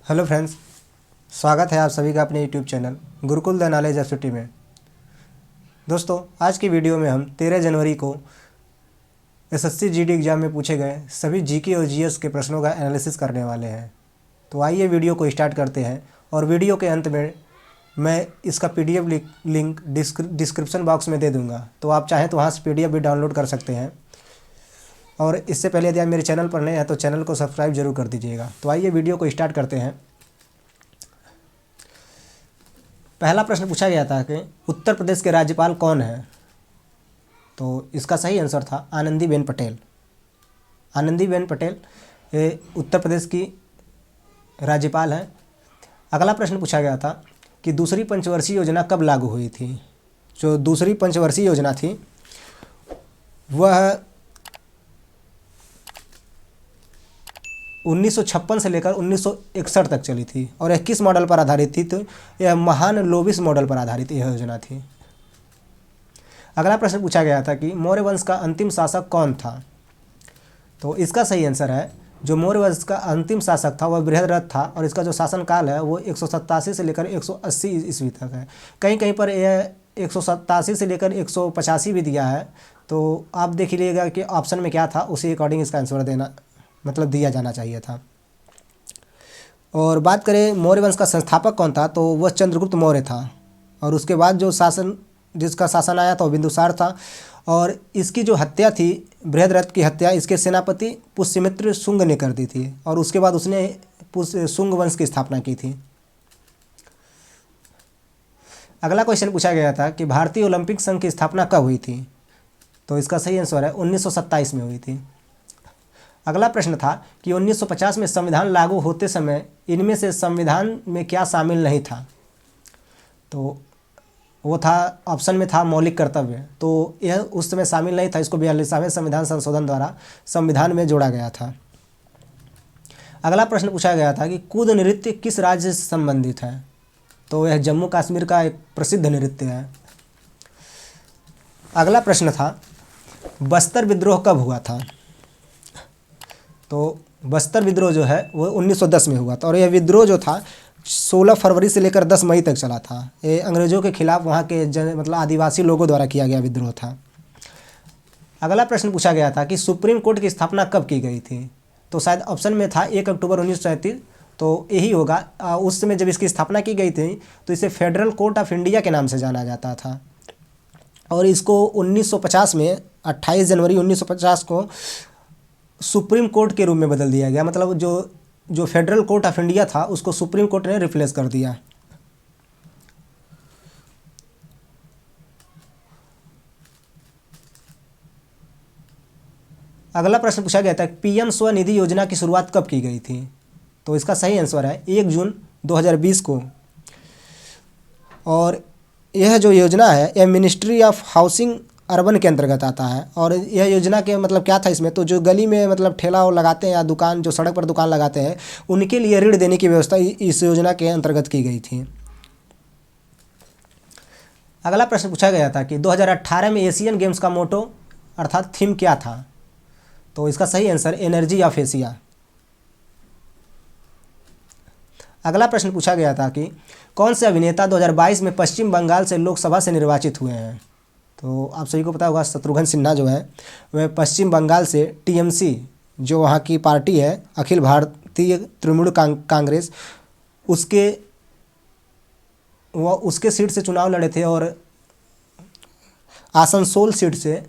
Hello friends, स्वागत है आप सभी का अपने YouTube channel Gurukul the knowledge FCT में। दोस्तों, आज की वीडियो में हम 13 जनवरी को एसएससी जीडी एग्ज़ाम में पूछे गए सभी जीके और जीएस के प्रश्नों का एनालिसिस करने वाले हैं। तो आइए वीडियो को स्टार्ट करते हैं और वीडियो के अंत में मैं इसका पीडीएफ लिंक डिस्क्रिप्शन बॉक्स में दे दूँगा, तो आप चाहें तो वहाँ से पीडीएफ भी डाउनलोड कर सकते हैं। और इससे पहले यदि आप मेरे चैनल पर नए हैं तो चैनल को सब्सक्राइब जरूर कर दीजिएगा। तो आइए वीडियो को स्टार्ट करते हैं। पहला प्रश्न पूछा गया था कि उत्तर प्रदेश के राज्यपाल कौन हैं? तो इसका सही आंसर था आनंदीबेन पटेल। आनंदीबेन पटेल ये उत्तर प्रदेश की राज्यपाल हैं। अगला प्रश्न पूछा गया था कि दूसरी पंचवर्षीय योजना कब लागू हुई थी? जो दूसरी पंचवर्षीय योजना थी वह 1956 से लेकर 1961 तक चली थी और यह किस मॉडल पर आधारित थी? तो यह महालनोबिस मॉडल पर आधारित यह योजना थी। अगला प्रश्न पूछा गया था कि मौर्य वंश का अंतिम शासक कौन था? तो इसका सही आंसर है जो मौर्य वंश का अंतिम शासक था वह बृहद्रथ था और इसका जो शासनकाल है वो 187 से लेकर 180 ईस्वी तक है। कहीं कहीं पर यह 187 से लेकर 185 भी दिया है, तो आप देख लीजिएगा कि ऑप्शन में क्या था, उसी अकॉर्डिंग इसका आंसर देना दिया जाना चाहिए था। और बात करें मौर्य वंश का संस्थापक कौन था, तो वह चंद्रगुप्त मौर्य था और उसके बाद जो जिसका शासन आया था वो बिंदुसार था। और इसकी जो हत्या थी, बृहद्रथ की हत्या, इसके सेनापति पुष्यमित्र शुंग ने कर दी थी और उसके बाद उसने शुंग वंश की स्थापना की थी। अगला क्वेश्चन पूछा गया था कि भारतीय ओलंपिक संघ की स्थापना कब हुई थी? तो इसका सही आंसर है 1927 में हुई थी। अगला प्रश्न था कि 1950 में संविधान लागू होते समय इनमें से संविधान में क्या शामिल नहीं था? तो वो था, ऑप्शन में था मौलिक कर्तव्य, तो यह उस समय शामिल नहीं था। इसको 42वें संविधान संशोधन द्वारा संविधान में जोड़ा गया था। अगला प्रश्न पूछा गया था कि कूद नृत्य किस राज्य से संबंधित है? तो यह जम्मू कश्मीर का एक प्रसिद्ध नृत्य है। अगला प्रश्न था बस्तर विद्रोह कब हुआ था? तो बस्तर विद्रोह जो है वो 1910 में हुआ था और यह विद्रोह जो था 16 फरवरी से लेकर 10 मई तक चला था। ये अंग्रेज़ों के खिलाफ वहाँ के आदिवासी लोगों द्वारा किया गया विद्रोह था। अगला प्रश्न पूछा गया था कि सुप्रीम कोर्ट की स्थापना कब की गई थी? तो शायद ऑप्शन में था 1 अक्टूबर 1937, तो यही होगा। उस समय जब इसकी स्थापना की गई थी तो इसे फेडरल कोर्ट ऑफ इंडिया के नाम से जाना जाता था और इसको 1950 में 28 जनवरी 1950 को सुप्रीम कोर्ट के रूप में बदल दिया गया। मतलब जो फेडरल कोर्ट ऑफ इंडिया था उसको सुप्रीम कोर्ट ने रिप्लेस कर दिया। अगला प्रश्न पूछा गया था पीएम स्वनिधि योजना की शुरुआत कब की गई थी? तो इसका सही आंसर है 1 जून 2020 को। और यह जो योजना है यह मिनिस्ट्री ऑफ हाउसिंग अर्बन के अंतर्गत आता है और यह योजना के क्या था इसमें, तो जो गली में ठेला वो लगाते हैं या दुकान, जो सड़क पर दुकान लगाते हैं, उनके लिए ऋण देने की व्यवस्था इस योजना के अंतर्गत की गई थी। अगला प्रश्न पूछा गया था कि 2018 में एशियन गेम्स का मोटो अर्थात थीम क्या था? तो इसका सही आंसर एनर्जी ऑफ एशिया। अगला प्रश्न पूछा गया था कि कौन से अभिनेता 2022 में पश्चिम बंगाल से लोकसभा से निर्वाचित हुए हैं? तो आप सभी को पता होगा शत्रुघ्न सिन्हा जो है वह पश्चिम बंगाल से टीएमसी जो वहाँ की पार्टी है, अखिल भारतीय तृणमूल कांग्रेस, उसके सीट से चुनाव लड़े थे और आसनसोल सीट से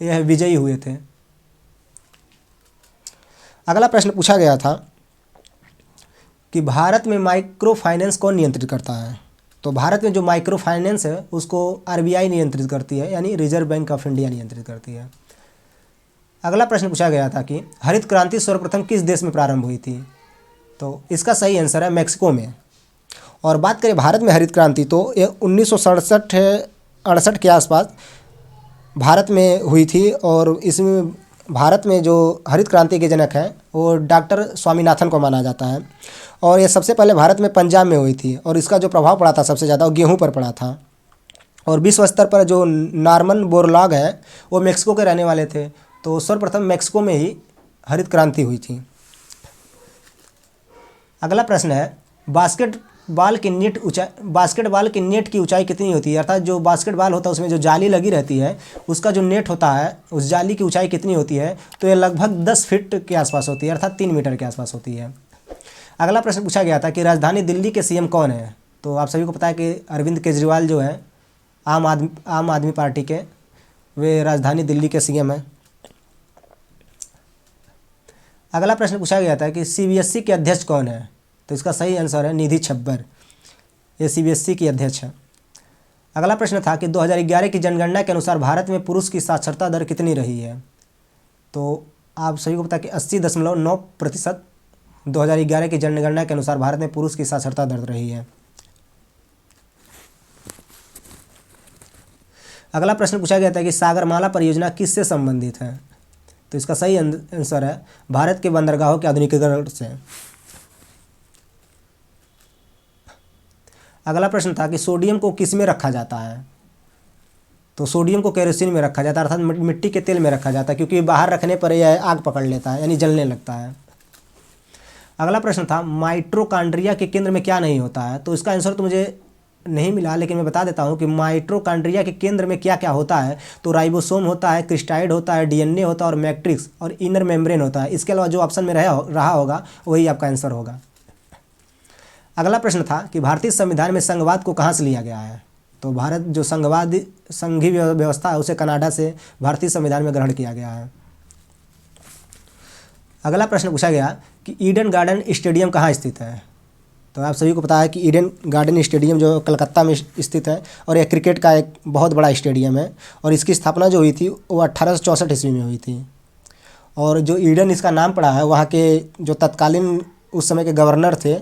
यह विजयी हुए थे। अगला प्रश्न पूछा गया था कि भारत में माइक्रो फाइनेंस कौन नियंत्रित करता है? तो भारत में जो माइक्रो फाइनेंस है उसको आरबीआई नियंत्रित करती है, यानी रिजर्व बैंक ऑफ इंडिया नियंत्रित करती है। अगला प्रश्न पूछा गया था कि हरित क्रांति सर्वप्रथम किस देश में प्रारंभ हुई थी? तो इसका सही आंसर है मैक्सिको में। और बात करें भारत में हरित क्रांति, तो ये 1967-68 के आसपास भारत में हुई थी और इसमें भारत में जो हरित क्रांति के जनक हैं वो डॉक्टर स्वामीनाथन को माना जाता है और ये सबसे पहले भारत में पंजाब में हुई थी और इसका जो प्रभाव पड़ा था सबसे ज़्यादा वो गेहूं पर पड़ा था। और विश्व स्तर पर जो नॉर्मन बोरलॉग है वो मेक्सिको के रहने वाले थे, तो सर्वप्रथम मेक्सिको में ही हरित क्रांति हुई थी। अगला प्रश्न है बास्केटबॉल की नेट की ऊंचाई कितनी होती है, अर्थात जो बास्केटबॉल होता है उसमें जो जाली लगी रहती है उसका जो नेट होता है उस जाली की ऊंचाई कितनी होती है, तो ये लगभग 10 फीट के आसपास होती है, अर्थात 3 मीटर के आसपास होती है। अगला प्रश्न पूछा गया था कि राजधानी दिल्ली के सीएम कौन है, तो आप सभी को पता है कि अरविंद केजरीवाल जो है आम आदमी पार्टी के, वे राजधानी दिल्ली के सीएम हैं। अगला प्रश्न पूछा गया था कि सीबीएसई के अध्यक्ष कौन है, तो इसका सही आंसर है निधि छब्बर, ये सीबीएसई की अध्यक्ष है। अगला प्रश्न था कि 2011 की जनगणना के अनुसार भारत में पुरुष की साक्षरता दर कितनी रही है, तो आप सभी को पता है कि 80.9% 2011 की जनगणना के अनुसार भारत में पुरुष की साक्षरता दर रही है। अगला प्रश्न पूछा गया था कि सागरमाला परियोजना किससे संबंधित है, तो इसका सही आंसर है भारत के बंदरगाहों के आधुनिकीकरण से। अगला प्रश्न था कि सोडियम को किस में रखा जाता है, तो सोडियम को केरोसिन में रखा जाता है, अर्थात मिट्टी के तेल में रखा जाता है, क्योंकि बाहर रखने पर यह आग पकड़ लेता है यानी जलने लगता है। अगला प्रश्न था माइटोकॉन्ड्रिया के केंद्र में क्या नहीं होता है, तो इसका आंसर तो मुझे नहीं मिला, लेकिन मैं बता देता हूँ कि माइटोकॉन्ड्रिया के केंद्र में क्या क्या होता है, तो राइबोसोम होता है, क्रिस्टाइड होता है, डीएनए होता है और मैट्रिक्स और इनर मेम्ब्रेन होता है। इसके अलावा जो ऑप्शन में रहा होगा वही आपका आंसर होगा। अगला प्रश्न था कि भारतीय संविधान में संघवाद को कहाँ से लिया गया है, तो भारत जो संघीय व्यवस्था है उसे कनाडा से भारतीय संविधान में ग्रहण किया गया है। अगला प्रश्न पूछा गया कि ईडन गार्डन स्टेडियम कहाँ स्थित है, तो आप सभी को पता है कि ईडन गार्डन स्टेडियम जो कलकत्ता में स्थित है और यह क्रिकेट का एक बहुत बड़ा स्टेडियम है और इसकी स्थापना जो हुई थी वो 1864 ईस्वी में हुई थी। और जो ईडन इसका नाम पड़ा है वहाँ के जो तत्कालीन उस समय के गवर्नर थे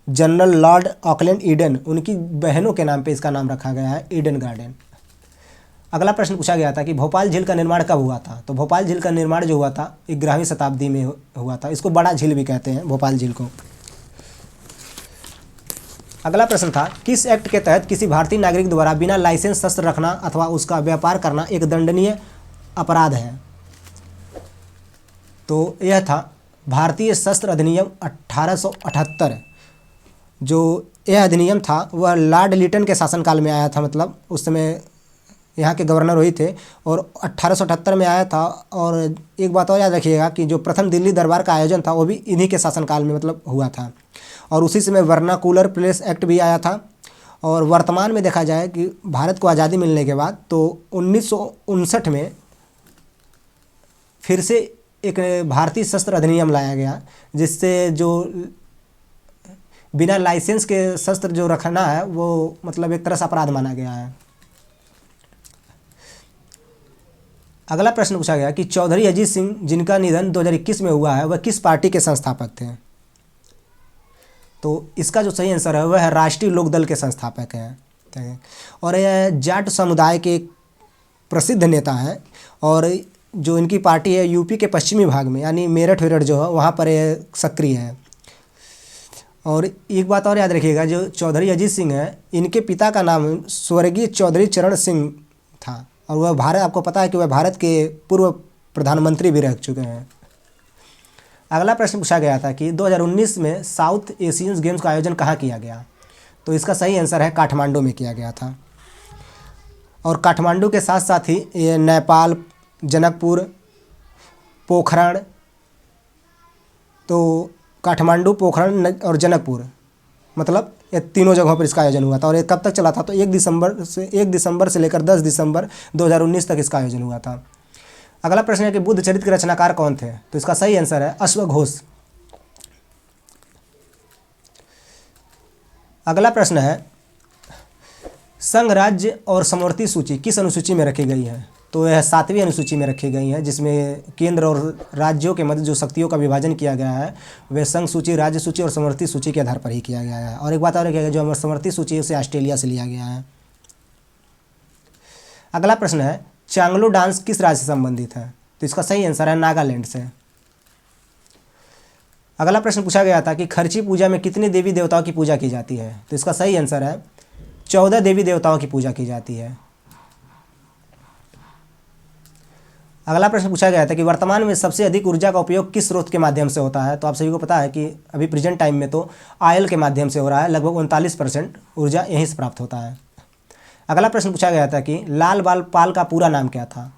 जनरल लॉर्ड ऑकलैंड ईडन, उनकी बहनों के नाम पे इसका नाम रखा गया है ईडन गार्डन। अगला प्रश्न पूछा गया था कि भोपाल झील का निर्माण कब हुआ था, तो भोपाल झील का निर्माण जो हुआ था 11वीं शताब्दी में हुआ था। इसको बड़ा झील भी कहते हैं भोपाल झील को। अगला प्रश्न था किस एक्ट के तहत किसी भारतीय नागरिक द्वारा बिना लाइसेंस शस्त्र रखना अथवा उसका व्यापार करना एक दंडनीय अपराध है, तो यह था भारतीय शस्त्र अधिनियम 1878। जो यह अधिनियम था वह लॉर्ड लिटन के शासनकाल में आया था, मतलब उस समय यहाँ के गवर्नर वही थे और 1878 में आया था। और एक बात और याद रखिएगा कि जो प्रथम दिल्ली दरबार का आयोजन था वो भी इन्हीं के शासनकाल में मतलब हुआ था और उसी समय वर्नाकुलर प्लेस एक्ट भी आया था। और वर्तमान में देखा जाए कि भारत को आज़ादी मिलने के बाद तो 1959 में फिर से एक भारतीय शस्त्र अधिनियम लाया गया जिससे जो बिना लाइसेंस के शस्त्र जो रखना है वो मतलब एक तरह से अपराध माना गया है। अगला प्रश्न पूछा गया कि चौधरी अजीत सिंह जिनका निधन 2021 में हुआ है वह किस पार्टी के संस्थापक थे, तो इसका जो सही आंसर है वह है राष्ट्रीय लोकदल के संस्थापक हैं। और यह जाट समुदाय के एक प्रसिद्ध नेता हैं और जो इनकी पार्टी है यूपी के पश्चिमी भाग में यानी मेरठ जो है वहाँ पर यह सक्रिय है। और एक बात और याद रखिएगा जो चौधरी अजीत सिंह हैं इनके पिता का नाम स्वर्गीय चौधरी चरण सिंह था और वह भारत, आपको पता है कि वह भारत के पूर्व प्रधानमंत्री भी रह चुके हैं। अगला प्रश्न पूछा गया था कि 2019 में साउथ एशियन गेम्स का आयोजन कहाँ किया गया, तो इसका सही आंसर है काठमांडू में किया गया था। और काठमांडू के साथ साथ ही ये नेपाल, जनकपुर, पोखरण, तो काठमांडू, पोखरण और जनकपुर मतलब ये तीनों जगहों पर इसका आयोजन हुआ था। और ये कब तक चला था, तो 1 दिसंबर से लेकर 10 दिसंबर 2019 तक इसका आयोजन हुआ था। अगला प्रश्न है कि बुद्ध चरित्र के रचनाकार कौन थे, तो इसका सही आंसर है अश्वघोष। अगला प्रश्न है संघ, राज्य और समवर्ती सूची किस अनुसूची में रखी गई है, तो यह 7वीं अनुसूची में रखी गई है जिसमें केंद्र और राज्यों के मध्य जो शक्तियों का विभाजन किया गया है वह संघ सूची, राज्य सूची और समवर्ती सूची के आधार पर ही किया गया है। और एक बात और है जो समवर्ती सूची है उसे ऑस्ट्रेलिया से लिया गया है। अगला प्रश्न है चांगलो डांस किस राज्य से संबंधित है, तो इसका सही आंसर है नागालैंड से। अगला प्रश्न पूछा गया था कि खर्ची पूजा में कितने देवी देवताओं की पूजा की जाती है, तो इसका सही आंसर है 14 देवी देवताओं की पूजा की जाती है। अगला प्रश्न पूछा गया था कि वर्तमान में सबसे अधिक ऊर्जा का उपयोग किस स्रोत के माध्यम से होता है। तो आप सभी को पता है कि अभी प्रेजेंट टाइम में तो ऑयल के माध्यम से हो रहा है, लगभग 39% ऊर्जा यहीं से प्राप्त होता है। अगला प्रश्न पूछा गया था कि लाल बाल पाल का पूरा नाम क्या था।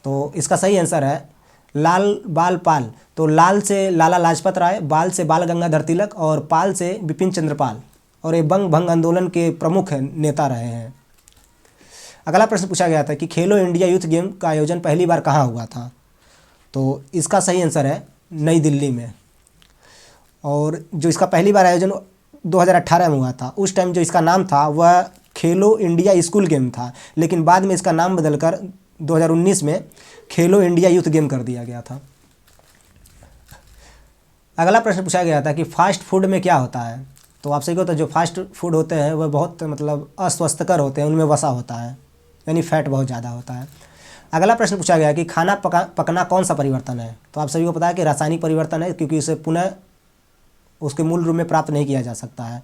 तो इसका सही आंसर है लाल बाल पाल। तो लाल से लाला लाजपत राय, बाल से बाल गंगाधर तिलक और पाल से बिपिन चंद्र पाल, और ये बंग भंग आंदोलन के प्रमुख नेता रहे हैं। अगला प्रश्न पूछा गया था कि खेलो इंडिया यूथ गेम का आयोजन पहली बार कहाँ हुआ था। तो इसका सही आंसर है नई दिल्ली में। और जो इसका पहली बार आयोजन 2018 में हुआ था, उस टाइम जो इसका नाम था वह खेलो इंडिया स्कूल गेम था, लेकिन बाद में इसका नाम बदलकर 2019 में खेलो इंडिया यूथ गेम कर दिया गया था। अगला प्रश्न पूछा गया था कि फास्ट फूड में क्या होता है। तो आप सही को, तो जो फास्ट फूड होते हैं वह बहुत अस्वस्थकर होते हैं, उनमें वसा होता है, यानी फैट बहुत ज़्यादा होता है। अगला प्रश्न पूछा गया कि खाना पकना कौन सा परिवर्तन है। तो आप सभी को पता है कि रासायनिक परिवर्तन है, क्योंकि इसे पुनः उसके मूल रूप में प्राप्त नहीं किया जा सकता है।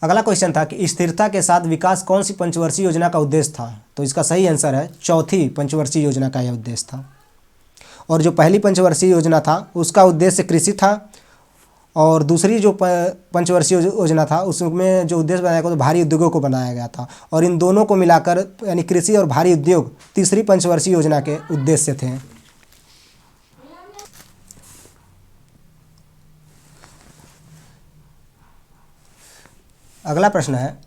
अगला क्वेश्चन था कि स्थिरता के साथ विकास कौन सी पंचवर्षीय योजना का उद्देश्य था। तो इसका सही आंसर है चौथी पंचवर्षीय योजना का यह उद्देश्य था। और जो पहली पंचवर्षीय योजना था उसका उद्देश्य कृषि था, और दूसरी जो पंचवर्षीय योजना था उसमें जो उद्देश्य बनाया गया तो भारी उद्योगों को बनाया गया था, और इन दोनों को मिलाकर यानी कृषि और भारी उद्योग तीसरी पंचवर्षीय योजना के उद्देश्य थे। अगला प्रश्न है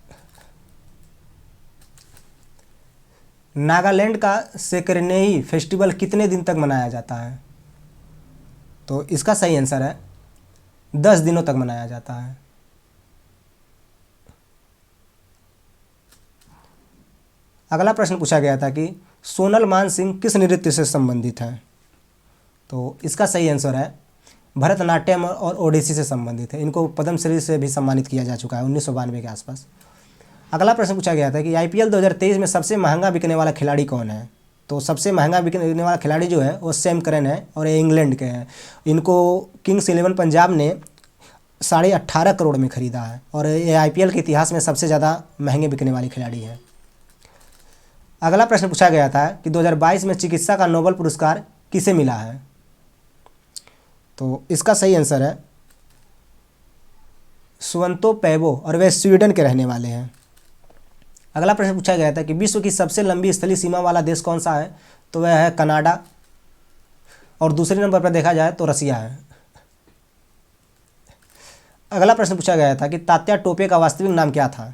नागालैंड का सेकरनेई फेस्टिवल कितने दिन तक मनाया जाता है। तो इसका सही आंसर है 10 दिनों तक मनाया जाता है। अगला प्रश्न पूछा गया था कि सोनल मान सिंह किस नृत्य से संबंधित है। तो इसका सही आंसर है भरतनाट्यम और ओडिसी से संबंधित है। इनको पद्मश्री से भी सम्मानित किया जा चुका है 1992 के आसपास। अगला प्रश्न पूछा गया था कि आईपीएल 2023 में सबसे महंगा बिकने वाला खिलाड़ी कौन है। तो सबसे महंगा बिकने वाला खिलाड़ी जो है वो सैम करन है, और ये इंग्लैंड के हैं। इनको किंग्स 11 पंजाब ने 18.5 करोड़ में खरीदा है, और ये आईपीएल के इतिहास में सबसे ज़्यादा महंगे बिकने वाले खिलाड़ी हैं। अगला प्रश्न पूछा गया था कि 2022 में चिकित्सा का नोबेल पुरस्कार किसे मिला है। तो इसका सही आंसर है स्वंतो पैबो, और वे स्वीडन के रहने वाले हैं। अगला प्रश्न पूछा गया था कि विश्व की सबसे लंबी स्थलीय सीमा वाला देश कौन सा है। तो वह है कनाडा, और दूसरे नंबर पर देखा जाए तो रसिया है। अगला प्रश्न पूछा गया था कि तात्या टोपे का वास्तविक नाम क्या था।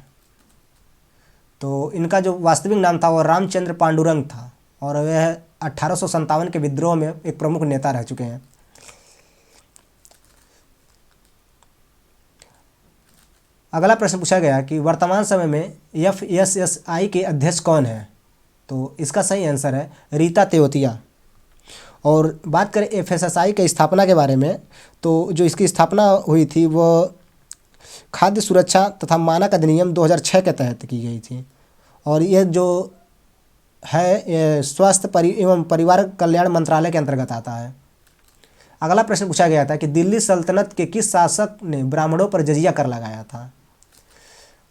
तो इनका जो वास्तविक नाम था वो रामचंद्र पांडुरंग था, और वह 1857 के विद्रोह में एक प्रमुख नेता रह चुके हैं। अगला प्रश्न पूछा गया कि वर्तमान समय में FSSAI के अध्यक्ष कौन है। तो इसका सही आंसर है रीता तेवतिया। और बात करें FSSAI के स्थापना के बारे में, तो जो इसकी स्थापना हुई थी वह खाद्य सुरक्षा तथा मानक अधिनियम 2006 के तहत की गई थी, और यह जो है ये स्वास्थ्य एवं परिवार कल्याण मंत्रालय के अंतर्गत आता है। अगला प्रश्न पूछा गया था कि दिल्ली सल्तनत के किस शासक ने ब्राह्मणों पर जजिया कर लगाया था।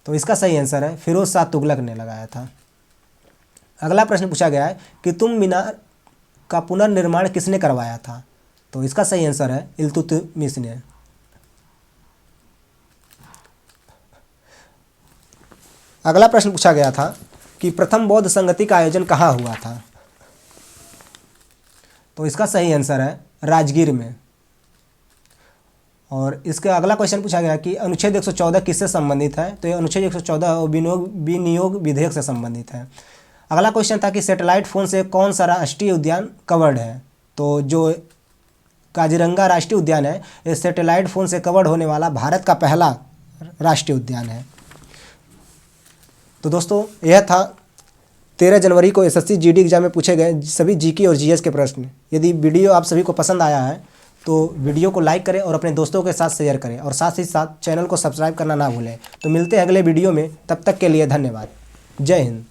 तो इसका सही आंसर है फिरोज शाह तुगलक ने लगाया था। अगला प्रश्न पूछा गया है कि कुतुब मीनार का पुनर्निर्माण किसने करवाया था। तो इसका सही आंसर है इल्तुतमिश ने। अगला प्रश्न पूछा गया था कि प्रथम बौद्ध संगति का आयोजन कहाँ हुआ था। तो इसका सही आंसर है राजगीर में। और इसका अगला क्वेश्चन पूछा गया कि अनुच्छेद 114 किससे संबंधित है। तो ये अनुच्छेद 114 विनियोग विधेयक से संबंधित है। अगला क्वेश्चन था कि सैटेलाइट फ़ोन से कौन सा राष्ट्रीय उद्यान कवर्ड है। तो जो काजीरंगा राष्ट्रीय उद्यान है ये सैटेलाइट फ़ोन से कवर्ड होने वाला भारत का पहला राष्ट्रीय उद्यान है। तो दोस्तों यह था 13 जनवरी को SSC GD एग्जाम में पूछे गए सभी GK और GS के प्रश्न। यदि वीडियो आप सभी को पसंद आया है तो वीडियो को लाइक करें और अपने दोस्तों के साथ शेयर करें, और साथ ही साथ चैनल को सब्सक्राइब करना ना भूलें। तो मिलते हैं अगले वीडियो में, तब तक के लिए धन्यवाद। जय हिंद।